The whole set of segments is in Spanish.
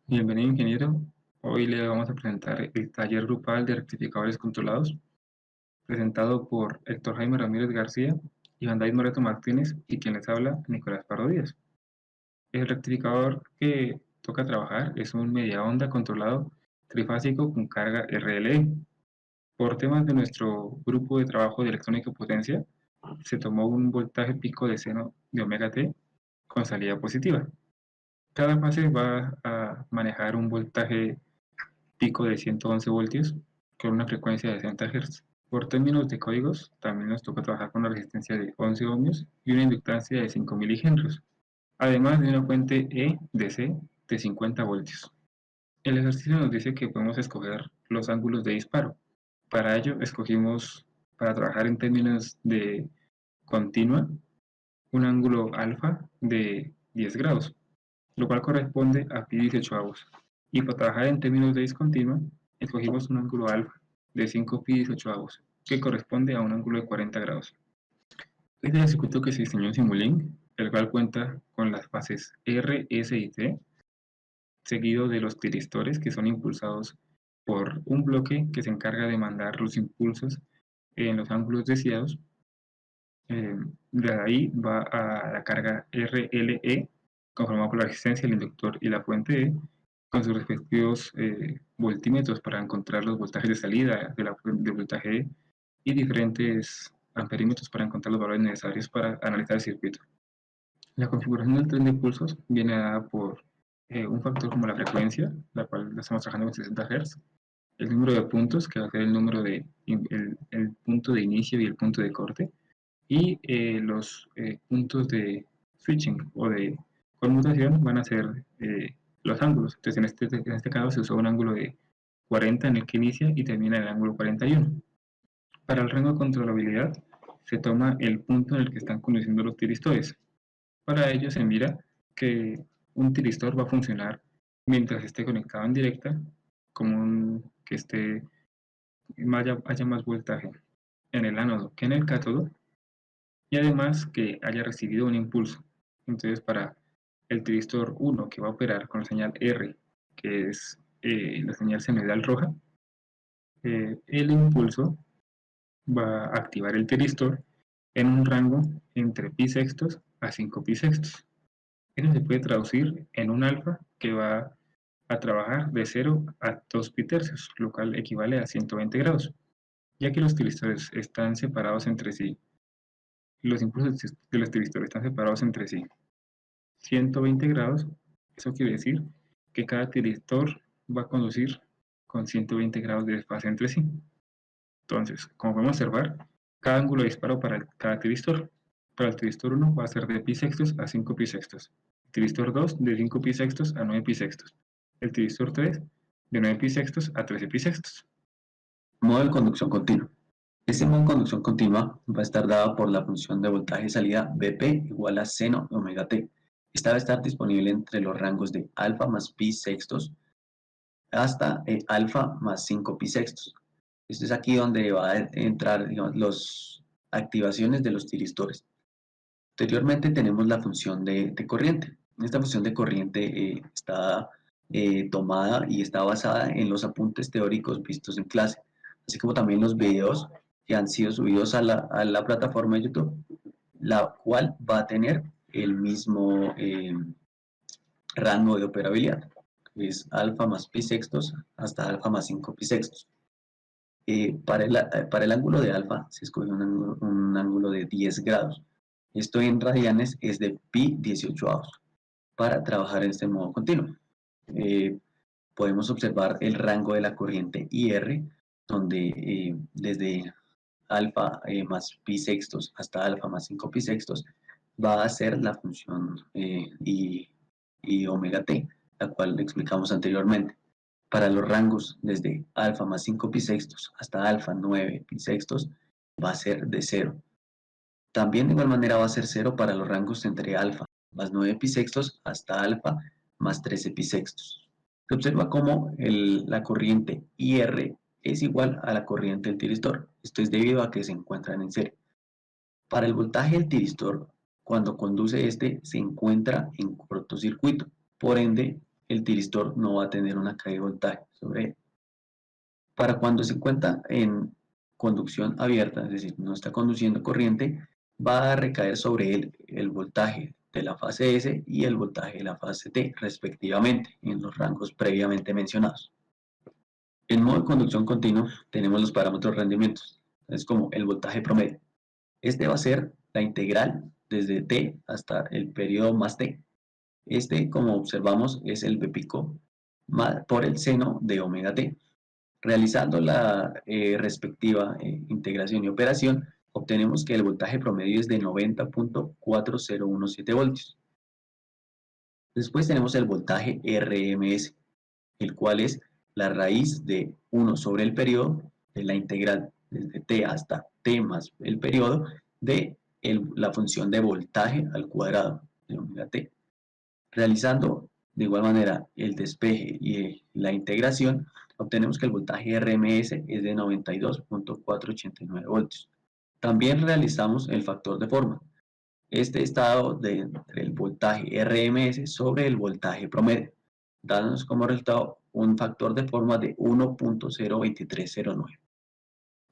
Bienvenido, ingeniero. Hoy le vamos a presentar el taller grupal de rectificadores controlados, presentado por Héctor Jaime Ramírez García, Iván David Moreto Martínez y quien les habla, Nicolás Pardo Díaz. El rectificador que toca trabajar es un media onda controlado trifásico con carga RLE. Por temas de nuestro grupo de trabajo de electrónica y potencia, se tomó un voltaje pico de seno de omega t con salida positiva. Cada fase va a manejar un voltaje pico de 111 voltios con una frecuencia de 60 Hz. Por términos de códigos, también nos toca trabajar con una resistencia de 11 ohmios y una inductancia de 5 milihenrios, además de una fuente E-DC de 50 voltios. El ejercicio nos dice que podemos escoger los ángulos de disparo. Para ello, escogimos, para trabajar en términos de continua, un ángulo alfa de 10 grados, lo cual corresponde a pi 18 avos. Y para trabajar en términos de discontinua, escogimos un ángulo alfa de 5 pi 18 avos, que corresponde a un ángulo de 40 grados. Este es el circuito que se diseñó en Simulink, el cual cuenta con las fases R, S y T, seguido de los tiristores que son impulsados por un bloque que se encarga de mandar los impulsos en los ángulos deseados. De ahí va a la carga RLE, conformada por la resistencia, el inductor y la fuente E, con sus respectivos voltímetros para encontrar los voltajes de salida del voltaje E y diferentes amperímetros para encontrar los valores necesarios para analizar el circuito. La configuración del tren de pulsos viene dada por un factor como la frecuencia, la cual la estamos trabajando en 60 Hz, el número de puntos, que va a ser el número de el punto de inicio y el punto de corte, y los puntos de switching o de conmutación van a ser los ángulos. Entonces, en este caso se usó un ángulo de 40 en el que inicia y termina en el ángulo 41. Para el rango de controlabilidad, se toma el punto en el que están conduciendo los tiristores. Para ello se mira que un tiristor va a funcionar mientras esté conectado en directa, como que haya más voltaje en el ánodo que en el cátodo, y además que haya recibido un impulso. Entonces, para el tiristor 1 que va a operar con la señal R, que es la señal senoidal roja, el impulso va a activar el tiristor en un rango entre pi sextos a 5 pi sextos. Eso se puede traducir en un alfa que va a trabajar de 0 a 2 pi tercios, lo cual equivale a 120 grados, ya que los tiristores están separados entre sí. Los impulsos de los tiristores están separados entre sí 120 grados. Eso quiere decir que cada tiristor va a conducir con 120 grados de desfase entre sí. Entonces, como podemos observar, cada ángulo de disparo para cada tiristor. Para el tiristor 1 va a ser de pi sextos a 5 pi sextos. El tiristor 2 de 5 pi sextos a 9 pi sextos. El tiristor 3 de 9 pi sextos a 13 pi sextos. Modo de conducción continua. Este modo de conducción continua va a estar dado por la función de voltaje de salida Vp igual a seno de omega t. Esta va a estar disponible entre los rangos de alfa más pi sextos hasta alfa más 5 pi sextos. Esto es aquí donde va a entrar, digamos, las activaciones de los tiristores. Anteriormente tenemos la función de corriente. Esta función de corriente está tomada y está basada en los apuntes teóricos vistos en clase, así como también los videos que han sido subidos a la plataforma de YouTube, la cual va a tener el mismo rango de operabilidad, que es alfa más pi sextos hasta alfa más 5 pi sextos. Para el ángulo de alfa se escoge un ángulo de 10 grados. Esto en radianes es de pi 18 avos para trabajar en este modo continuo. Podemos observar el rango de la corriente IR, donde desde alfa más pi sextos hasta alfa más 5 pi sextos va a ser la función y omega t, la cual explicamos anteriormente. Para los rangos desde alfa más 5 pi sextos hasta alfa 9 pi sextos va a ser de 0. También de igual manera va a ser 0 para los rangos entre alfa más 9 pi sextos hasta alfa más 13 pi sextos. Se observa cómo la corriente IR es igual a la corriente del tiristor. Esto es debido a que se encuentran en serie. Para el voltaje del tiristor, cuando conduce este se encuentra en cortocircuito. Por ende, el tiristor no va a tener una caída de voltaje sobre él. Para cuando se encuentra en conducción abierta, es decir, no está conduciendo corriente, va a recaer sobre él el voltaje de la fase S y el voltaje de la fase T, respectivamente, en los rangos previamente mencionados. En modo de conducción continuo tenemos los parámetros de rendimientos, es como el voltaje promedio. Este va a ser la integral desde T hasta el periodo más T. Este, como observamos, es el B pico por el seno de omega T. Realizando la respectiva integración y operación, obtenemos que el voltaje promedio es de 90.4017 voltios. Después tenemos el voltaje RMS, el cual es la raíz de 1 sobre el periodo de la integral desde t hasta t más el periodo de la función de voltaje al cuadrado de omega t. Realizando de igual manera el despeje y la integración, obtenemos que el voltaje RMS es de 92.489 voltios. También realizamos el factor de forma. Este estado entre el voltaje RMS sobre el voltaje promedio, dándonos como resultado un factor de forma de 1.02309.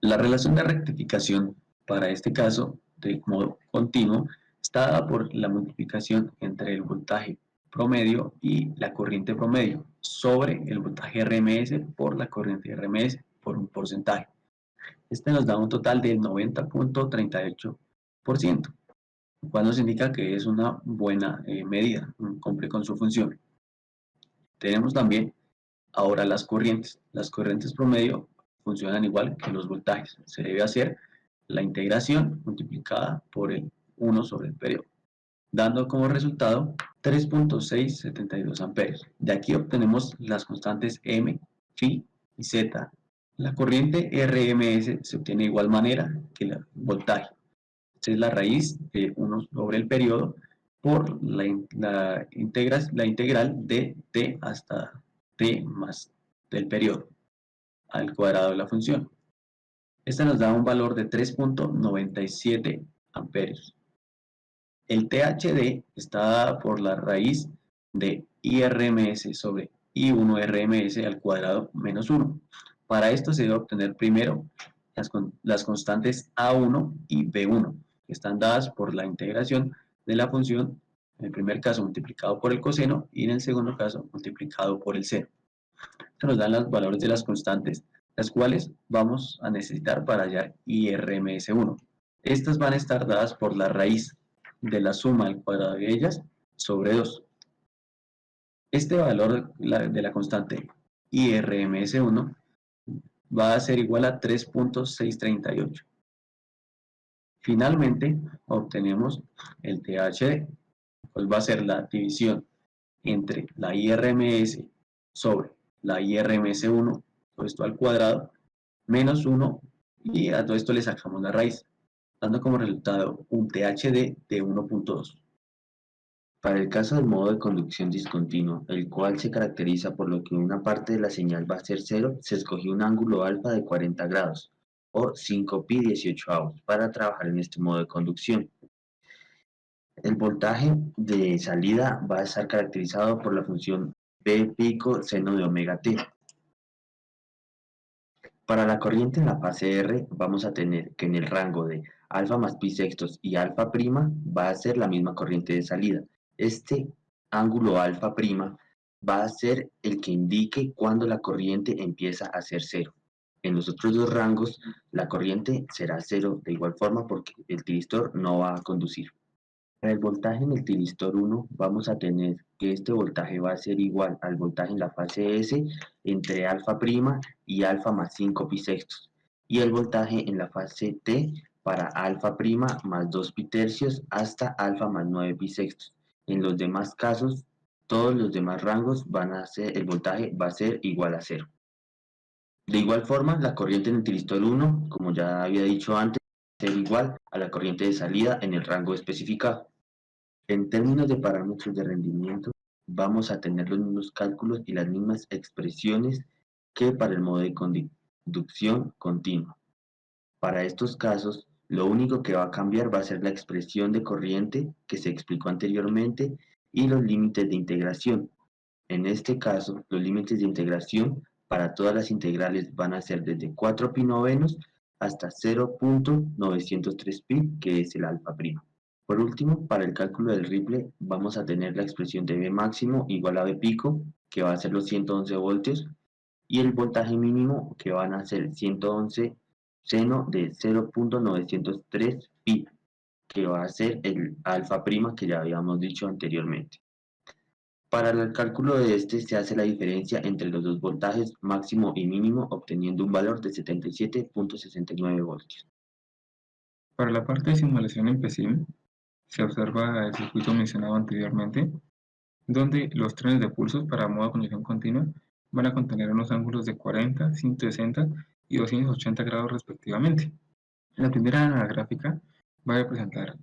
La relación de rectificación para este caso de modo continuo está dada por la multiplicación entre el voltaje promedio y la corriente promedio sobre el voltaje RMS por la corriente RMS por un porcentaje. Este nos da un total del 90.38%, lo cual nos indica que es una buena medida, cumple con su función. Tenemos también ahora las corrientes. Las corrientes promedio funcionan igual que los voltajes. Se debe hacer la integración multiplicada por el 1 sobre el periodo, dando como resultado 3.672 amperios. De aquí obtenemos las constantes M, Phi y Z. La corriente RMS se obtiene de igual manera que el voltaje. Esta es la raíz de 1 sobre el periodo por la integral de t hasta t más del periodo al cuadrado de la función. Esta nos da un valor de 3.97 amperios. El THD está dada por la raíz de IRMS sobre I1RMS al cuadrado menos 1. Para esto se debe obtener primero las constantes A1 y B1, que están dadas por la integración de la función, en el primer caso multiplicado por el coseno y en el segundo caso multiplicado por el seno. Esto nos dan los valores de las constantes, las cuales vamos a necesitar para hallar IRMS1. Estas van a estar dadas por la raíz de la suma al cuadrado de ellas sobre 2. Este valor de la constante IRMS1 va a ser igual a 3.638. Finalmente, obtenemos el THD, pues va a ser la división entre la IRMS sobre la IRMS1, todo esto al cuadrado, menos 1, y a todo esto le sacamos la raíz, dando como resultado un THD de 1.2. Para el caso del modo de conducción discontinuo, el cual se caracteriza por lo que una parte de la señal va a ser cero, se escogió un ángulo alfa de 40 grados, o 5π 18avos, para trabajar en este modo de conducción. El voltaje de salida va a estar caracterizado por la función B pico seno de omega t. Para la corriente en la fase R vamos a tener que en el rango de alfa más pi sextos y alfa prima va a ser la misma corriente de salida. Este ángulo alfa prima va a ser el que indique cuando la corriente empieza a ser cero. En los otros dos rangos la corriente será cero de igual forma porque el tiristor no va a conducir. Para el voltaje en el tiristor 1 vamos a tener que este voltaje va a ser igual al voltaje en la fase S entre alfa prima y alfa más 5 pi sextos, y el voltaje en la fase T para alfa prima más 2 pi tercios hasta alfa más 9 pi sextos. En los demás casos, todos los demás rangos el voltaje va a ser igual a 0. De igual forma, la corriente en el tiristor 1, como ya había dicho antes, ser igual a la corriente de salida en el rango especificado. En términos de parámetros de rendimiento, vamos a tener los mismos cálculos y las mismas expresiones que para el modo de conducción continua. Para estos casos, lo único que va a cambiar va a ser la expresión de corriente que se explicó anteriormente y los límites de integración. En este caso, los límites de integración para todas las integrales van a ser desde 4 pi novenos hasta 0.903 pi, que es el alfa prima. Por último, para el cálculo del ripple vamos a tener la expresión de V máximo igual a V pico, que va a ser los 111 voltios, y el voltaje mínimo, que van a ser 111 seno de 0.903 pi, que va a ser el alfa prima que ya habíamos dicho anteriormente. Para el cálculo de este se hace la diferencia entre los dos voltajes máximo y mínimo, obteniendo un valor de 77.69 voltios. Para la parte de simulación en PSIM, se observa el circuito mencionado anteriormente, donde los trenes de pulsos para modo de conducción continua van a contener unos ángulos de 40, 160 y 280 grados respectivamente. La primera gráfica va a representar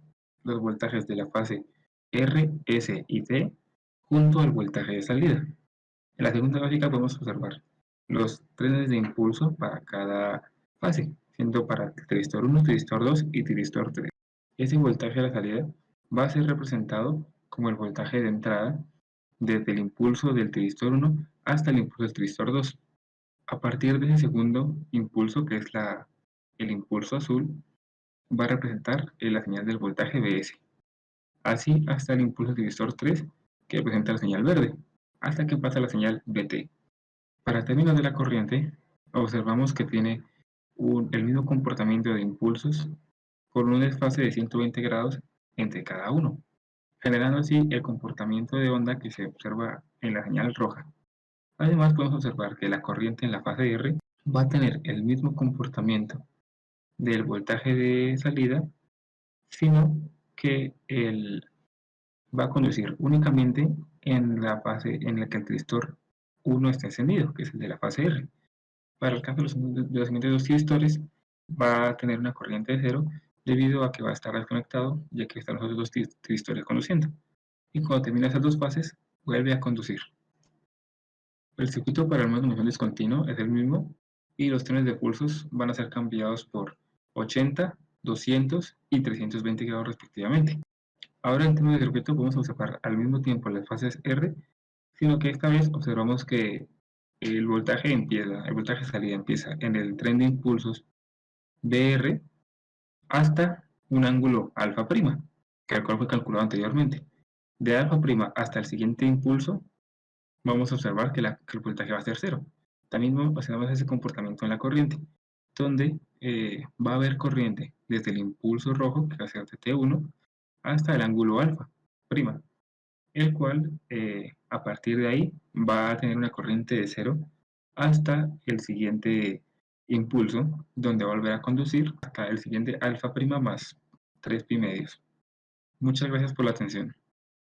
los voltajes de la fase R, S y T junto al voltaje de salida. En la segunda gráfica podemos observar los trenes de impulso para cada fase, siendo para tiristor 1, tiristor 2 y tiristor 3. Ese voltaje de la salida va a ser representado como el voltaje de entrada desde el impulso del tiristor 1 hasta el impulso del tiristor 2. A partir de ese segundo impulso, que es el impulso azul, va a representar la señal del voltaje Bs. Así hasta el impulso del tiristor 3, que representa la señal verde, hasta que pasa la señal Bt. Para términos de la corriente, observamos que tiene el mismo comportamiento de impulsos con un desfase de 120 grados entre cada uno, generando así el comportamiento de onda que se observa en la señal roja. Además, podemos observar que la corriente en la fase R va a tener el mismo comportamiento del voltaje de salida, sino que va a conducir únicamente en la fase en la que el tristor 1 está encendido, que es el de la fase R. Para el caso de los siguientes dos tristores, va a tener una corriente de cero debido a que va a estar desconectado, ya que están los otros dos tristores conduciendo. Y cuando termina esas dos fases, vuelve a conducir. El circuito para el modo de conducción discontinuo es el mismo y los trenes de pulsos van a ser cambiados por 80, 200 y 320 grados respectivamente. Ahora en términos de circuito podemos observar al mismo tiempo las fases R, sino que esta vez observamos que el voltaje de salida empieza en el tren de impulsos BR hasta un ángulo alfa prima, que el cual fue calculado anteriormente. De alfa prima hasta el siguiente impulso, vamos a observar que el voltaje va a ser cero. También observamos ese comportamiento en la corriente, donde va a haber corriente desde el impulso rojo, que va a ser de T1, hasta el ángulo alfa prima, el cual a partir de ahí va a tener una corriente de cero hasta el siguiente impulso, donde va a volver a conducir hasta el siguiente alfa prima más 3 pi medios. Muchas gracias por la atención.